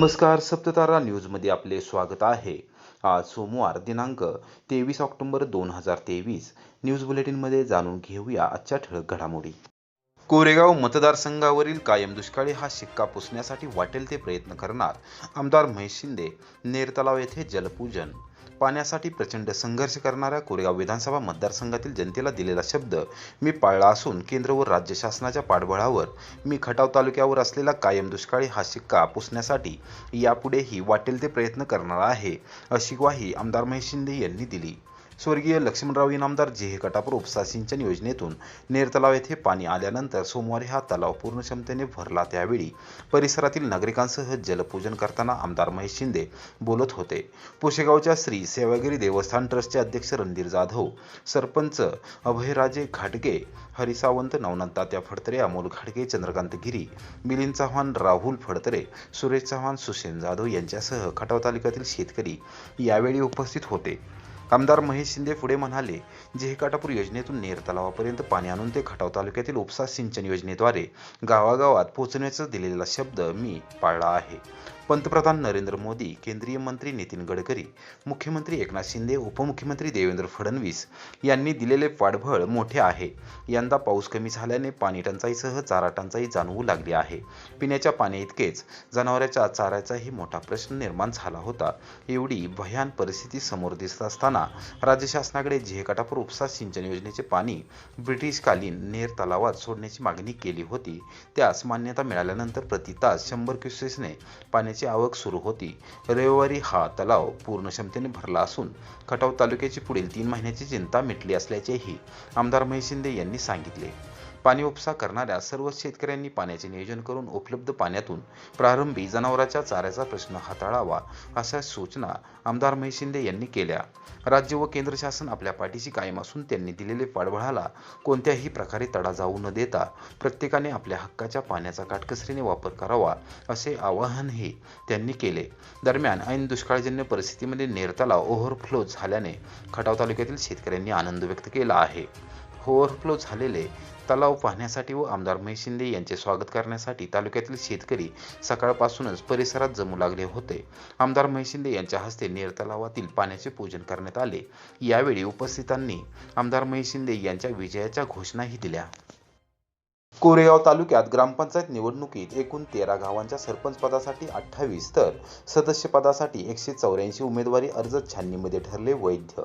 नमस्कार, सप्ततारा न्यूजमध्ये आपले स्वागत आहे. आज सोमवार दिनांक 23 ऑक्टोबर 2023. न्यूज बुलेटिनमध्ये जाणून घेऊया आजच्या ठळक घडामोडी. कोरेगाव मतदारसंघावरील कायम दुष्काळी हा शिक्का पुसण्यासाठी वाटेल ते प्रयत्न करणार आमदार महेश शिंदे. नेर तलाव येथे जलपूजन. पाण्यासाठी प्रचंड संघर्ष करणाऱ्या कोरेगाव विधानसभा मतदारसंघातील जनतेला दिलेला शब्द मी पाळला असून केंद्र व राज्य शासनाच्या पाठबळावर मी खटाव तालुक्यावर असलेला कायम दुष्काळी हा शिक्का पुसण्यासाठी यापुढेही वाटेल ते प्रयत्न करणार आहे, अशी ग्वाही आमदार महेश शिंदे यांनी दिली. स्वर्गीय लक्ष्मणराव इनामदार जेहे कटापूर उपसा सिंचन योजनेतून नेर तलाव येथे पाणी आल्यानंतर सोमवारी हा तलाव पूर्ण क्षमतेने भरला. त्यावेळी परिसरातील नागरिकांसह जलपूजन करताना आमदार महेश शिंदे बोलत होते. पुशेगावच्या श्री सेवागिरी देवस्थान ट्रस्टचे अध्यक्ष रणधीर जाधव, सरपंच अभयराजे घाटगे, हरिसावंत, नवनाथ तात्या फडतरे, अमोल घाटगे, चंद्रकांत गिरी, मिलिंद चव्हाण, राहुल फडतरे, सुरेश चव्हाण, सुसेन जाधव यांच्यासह खटाव तालुक्यातील शेतकरी यावेळी उपस्थित होते. आमदार महेश शिंदे पुढे म्हणाले, जेहे काटापूर योजनेतून नेर तलावापर्यंत पाणी आणून ते खटाव तालुक्यातील उपसा सिंचन योजनेद्वारे गावागावात पोहोचवण्याचा दिलेला शब्द मी पाळला आहे. पंतप्रधान नरेंद्र मोदी, केंद्रीय मंत्री नितीन गडकरी, मुख्यमंत्री एकनाथ शिंदे, उपमुख्यमंत्री देवेंद्र फडणवीस यांनी दिलेले पाठबळ मोठे आहे. यंदा पाऊस कमी झाल्याने पाणी टंचाईसह चारा टंचाई जाणवू लागली आहे. पिण्याच्या पाण्याइतकेच जनावरांच्या चाऱ्याचाही मोठा प्रश्न निर्माण झाला होता. एवढी भयान परिस्थिती समोर दिसत असताना राज्य शासनाकडे जेहे काटापूर उपसा सिंचन योजनेचे पाणी ब्रिटिशकालीन नेर तलावात सोडण्याची मागणी केली होती. त्यास मान्यता मिळाल्यानंतर प्रति तास 100 क्युसेसने पाण्याची आवक सुरू होती. रविवारी हा तलाव पूर्ण क्षमतेने भरला असून खटाव तालुक्याची पुढील 3 महिन्याची चिंता मिटली असल्याचेही आमदार महेश शिंदे यांनी सांगितले. पाणी उपसा करणाऱ्या सर्व शेतकऱ्यांनी पाण्याचे नियोजन करून उपलब्ध पाण्यातून प्रारंभी जनावरांच्या चाऱ्याचा प्रश्न हाताळावा, अशा सूचना आमदार महेश शिंदे यांनी केल्या. राज्य व केंद्र शासन आपल्या पाठीशी कायम असून त्यांनी दिलेले पाठबळाला कोणत्याही प्रकारे तडा जाऊ न देता प्रत्येकाने आपल्या हक्काच्या पाण्याचा काटकसरीने वापर करावा, असे आवाहनही त्यांनी केले. दरम्यान ऐन दुष्काळजन्य परिस्थितीमध्ये नेर तलाव ओव्हरफ्लो झाल्याने खटाव तालुक्यातील शेतकऱ्यांनी आनंद व्यक्त केला आहे. ओव्हरफ्लो झालेले तलाव पाहण्यासाठी व आमदार महेश शिंदे यांचे स्वागत करण्यासाठी तालुक्यातील शेतकरी सकाळपासूनच परिसरात जमू लागले होते. आमदार महेश शिंदे यांच्या हस्ते नेर तलावातील पाण्याचे पूजन करण्यात आले. यावेळी उपस्थितांनी आमदार महेश शिंदे यांच्या विजयाच्या घोषणाही दिल्या. कोरेगाव तालुक्यात ग्रामपंचायत निवडणुकीत एकूण 13 गावांच्या सरपंच पदासाठी 28 तर सदस्य पदासाठी 184 उमेदवारी अर्ज छाननीमध्ये ठरले वैध.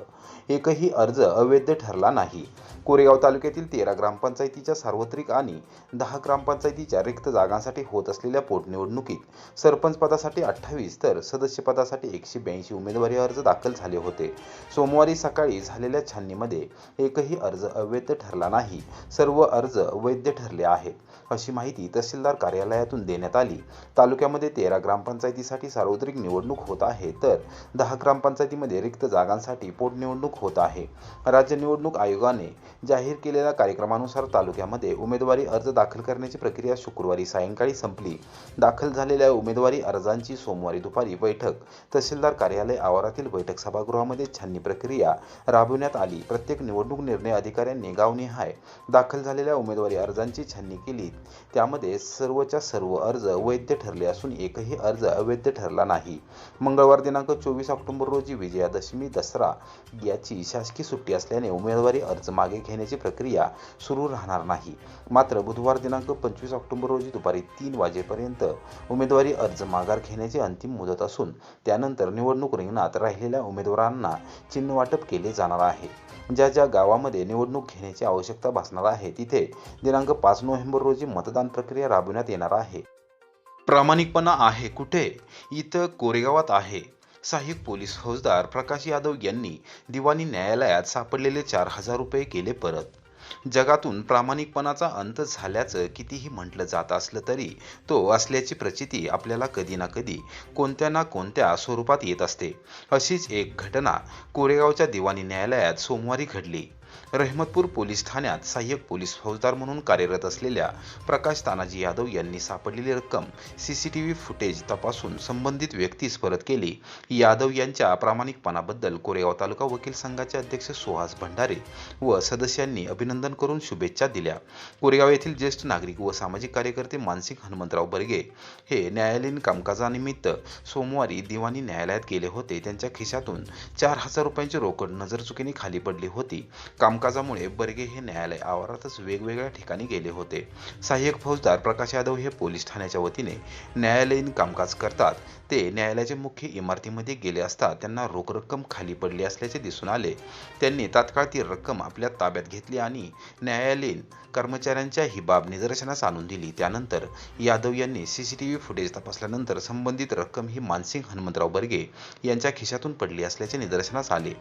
एकही अर्ज अवैध ठरला नाही. कोरेगाव तालुक्यातील 13 ग्रामपंचायतीच्या सार्वत्रिक आणि 10 ग्रामपंचायतीच्या रिक्त जागांसाठी होत असलेल्या पोटनिवडणुकीत सरपंच पदासाठी 28 तर सदस्य पदासाठी 182 उमेदवारी अर्ज दाखल झाले होते. सोमवारी सकाळी झालेल्या छाननीमध्ये एकही अर्ज अवैध ठरला नाही. सर्व अर्ज वैध ठरले आहेत, अशी माहिती तहसीलदार कार्यालयातून देण्यात आली. तालुक्यामध्ये 13 ग्रामपंचायतीसाठी सार्वत्रिक निवडणूक होत आहे तर 10 ग्रामपंचायतीमध्ये रिक्त जागांसाठी पोटनिवडणूक होत आहे. राज्य निवडणूक आयोगाने जाहीर केलेल्या कार्यक्रमानुसार तालुक्यामध्ये उमेदवारी अर्ज दाखल करण्याची प्रक्रिया शुक्रवारी सायंकाळी संपली. दाखल झालेल्या उमेदवारी अर्जांची सोमवारी दुपारी बैठक तहसीलदार कार्यालय आवारातील बैठक सभागृहामध्ये छाननी प्रक्रिया राबविण्यात आली. प्रत्येक निवडणूक निर्णय अधिकाऱ्यांनी गावनिहाय दाखल झालेल्या उमेदवारी अर्जांची छाननी केली. त्यामध्ये सर्वच्या सर्व अर्ज वैध ठरले असून एकही अर्ज अवैध ठरला नाही. मंगळवार दिनांक 24 ऑक्टोबर रोजी विजयादशमी दसरा याची शासकीय सुट्टी असल्याने उमेदवारी अर्ज मागे घेण्याची प्रक्रिया सुरू राहणार नाही. मात्र बुधवार दिनांक 25 ऑक्टोबर रोजी दुपारी 3 वाजेपर्यंत उमेदवारी अर्ज माघार घेण्याची अंतिम मुदत असून त्यानंतर निवडणूक रिंगणात राहिलेल्या उमेदवारांना चिन्ह वाटप केले जाणार आहे. ज्या ज्या गावामध्ये निवडणूक घेण्याची आवश्यकता भासणार आहे तिथे दिनांक 5 नोव्हेंबर रोजी मतदान प्रक्रिया राबविण्यात येणार आहे. प्रामाणिकपणा आहे कुठे? इथं कोरेगावात आहे. सहाय्यक पोलीस फौजदार प्रकाश यादव यांनी दिवाणी न्यायालयात सापडलेले 4,000 रुपये केले परत. जगातून प्रामाणिकपणाचा अंत झाल्याचं कितीही म्हटलं जात असलं तरी तो असल्याची प्रचिती आपल्याला कधी ना कधी कोणत्या ना कोणत्या स्वरूपात येत असते. अशीच एक घटना कोरेगावच्या दिवाणी न्यायालयात सोमवारी घडली. रहमतपूर पोलीस ठाण्यात सहाय्यक पोलीस फौजदार म्हणून कार्यरत असलेल्या प्रकाश तानाजी यादव यांनी सापडलेली रक्कम सीसीटीव्ही फुटेज तपासून संबंधित व्यक्तीस परत केली। यादव यांच्या प्रामाणिकपणाबद्दल कोरेगाव तालुका वकील संघाचे अध्यक्ष सुहास भंडारे व सदस्यांनी अभिनंदन करून शुभेच्छा दिल्या। कोरेगाव येथील ज्येष्ठ नागरिक व सामाजिक कार्यकर्ते मानसिंग हनुमंतराव बर्गे हे न्यायालयीन कामकाजानिमित्त सोमवारी दिवाणी न्यायालयात गेले होते। त्यांच्या खिशातून 4,000 रुपयांची रोकड नजरचुकीने खाली पडली होती। कामकाजामुळे बर्गे हे न्यायालय आवारातच वेगवेगळ्या ठिकाणी गेले होते। सहाय्यक फौजदार प्रकाश यादव हे पोलीस ठाण्याच्या वतीने न्यायालयीन कामकाज करतात। ते न्यायालयाच्या मुख्य इमारतीमध्ये गेले असता त्यांना रोख रक्कम खाली पडली असल्याचे दिसून आले। त्यांनी तात्काळ ती रक्कम आपल्या ताब्यात घेतली आणि न्यायालयीन कर्मचाऱ्यांच्या ही बाब निदर्शनास आणून दिली। त्यानंतर यादव यांनी सीसीटीव्ही फुटेज तपासल्यानंतर संबंधित रक्कम ही मानसिंग हनुमंतराव बर्गे यांच्या खिशातून पडली असल्याचे निदर्शनास आले।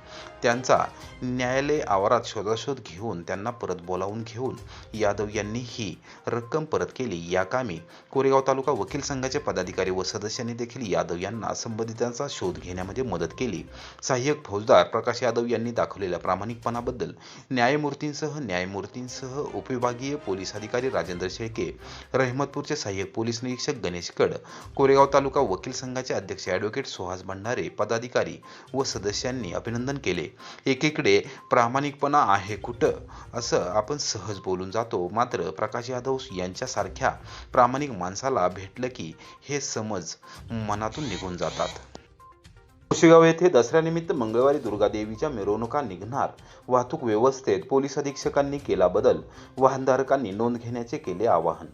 त्यांचा न्यायालय आवारात शोधाशोध घेऊन त्यांना परत बोलावून घेऊन यादव यांनी ही रक्कम परत केली। या कामी कोरेगाव तालुका वकील संघाचे पदाधिकारी व सदस्यांनी देखील यादव यांना संबंधितांचा शोध घेण्यामध्ये मदत केली। सहाय्यक फौजदार प्रकाश यादव यांनी दाखवलेल्या प्रामाणिकपणाबद्दल न्यायमूर्तींसह उपविभागीय पोलीस अधिकारी राजेंद्र शेळके, रहमतपूरचे सहाय्यक पोलीस निरीक्षक गणेश कड, कोरेगाव तालुका वकील संघाचे अध्यक्ष ॲडव्होकेट सुहास भंडारे, पदाधिकारी व सदस्यांनी अभिनंदन केले। एकीकडे प्रामाणिकपणा आहे कुठं असं आपण सहज बोलून जातो, मात्र प्रकाश यादव यांच्यासारख्या प्रामाणिक माणसाला भेटलं की हे समज मनातून निघून जातात। कुशेगाव येथे दसऱ्यानिमित्त मंगळवारी दुर्गादेवीच्या मिरवणुका निघणार, वाहतूक व्यवस्थेत पोलीस अधीक्षकांनी केला बदल, वाहनधारकांनी नोंद घेण्याचे केले आवाहन।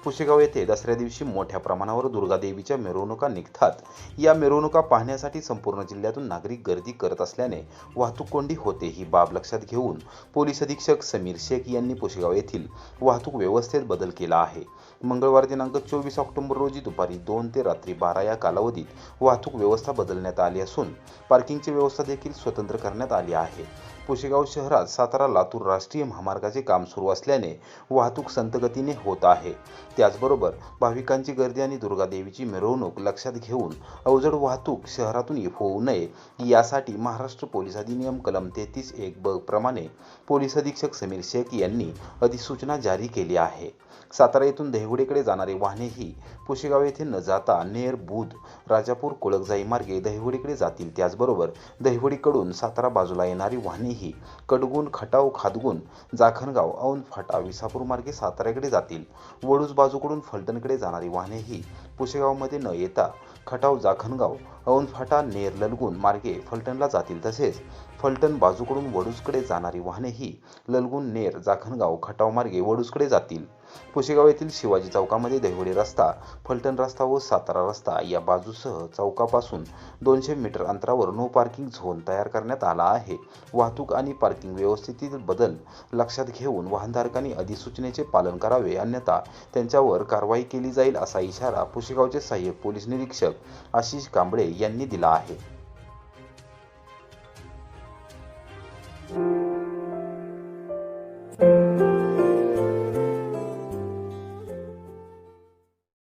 कुशेगाव येथे दसऱ्या दिवशी मोठ्या प्रमाणावर दुर्गादेवीच्या मिरवणुका निघतात। या मिरवणुका पाहण्यासाठी संपूर्ण जिल्ह्यातून नागरिक गर्दी करत असल्याने वाहतूक कोंडी होते। ही बाब लक्षात घेऊन पोलीस अधीक्षक समीर शेख यांनी कुशेगाव येथील वाहतूक व्यवस्थेत बदल केला आहे। मंगळवार दिनांक 24 ऑक्टोबर रोजी दुपारी 2 ते रात्री 12 या कालावधीत वाहतूक व्यवस्था बदलण्यात आली असून पार्किंगची व्यवस्था देखील स्वतंत्र करण्यात आली आहे। कुशेगाव शहरात सातारा लातूर राष्ट्रीय महामार्गाचे काम सुरू असल्याने वाहतूक संथगतीने होत आहे। त्याचबरोबर भाविकांची गर्दी आणि दुर्गादेवीची मिरवणूक लक्षात घेऊन अवजड वाहतूक शहरातून होऊ नये यासाठी महाराष्ट्र पोलीस अधिनियम कलम 33(1) ब प्रमाणे पोलीस अधीक्षक समीर शेख यांनी अधिसूचना जारी केली आहे। सातारा येथून दहिवडीकडे जाणारी वाहनेही कुशेगाव येथे न जाता नेर, बुध, राजापूर, कोळकजाई मार्गे दहिवडीकडे जातील। त्याचबरोबर दहिवडीकडून सातारा बाजूला येणारी वाहनेही कडगुण, खटाव, खादगुण, जाखणगाव, औंध फाटा, विसापूर मार्गे साताऱ्याकडे जातील। वडूज बाजूकडून फलटणकडे जाणारी वाहनेही कुशेगावमध्ये न येता खटाव, जाखणगाव, औंध फाटा, नेर, ललगुण मार्गे फलटणला जातील। तसेच फलटण बाजूकडून वडूजकडे जाणारी वाहनेही ललगुण, नेर, जाखणगाव, खटाव मार्गे वडूजकडे जातील। कुशेगाव येथील शिवाजी चौकामध्ये दहिवडी रस्ता, फलटण रस्ता व सातारा रस्ता या बाजूसह चौकापासून 200 मीटर अंतरावर नो पार्किंग झोन तयार करण्यात आला आहे। वाहतूक आणि पार्किंग व्यवस्थेतील बदल लक्षात घेऊन वाहनधारकांनी अधिसूचनेचे पालन करावे, अन्यथा त्यांच्यावर कारवाई केली जाईल असा इशारा कुशेगावचे सहाय्यक पोलीस निरीक्षक आशिष कांबळे यांनी दिला आहे।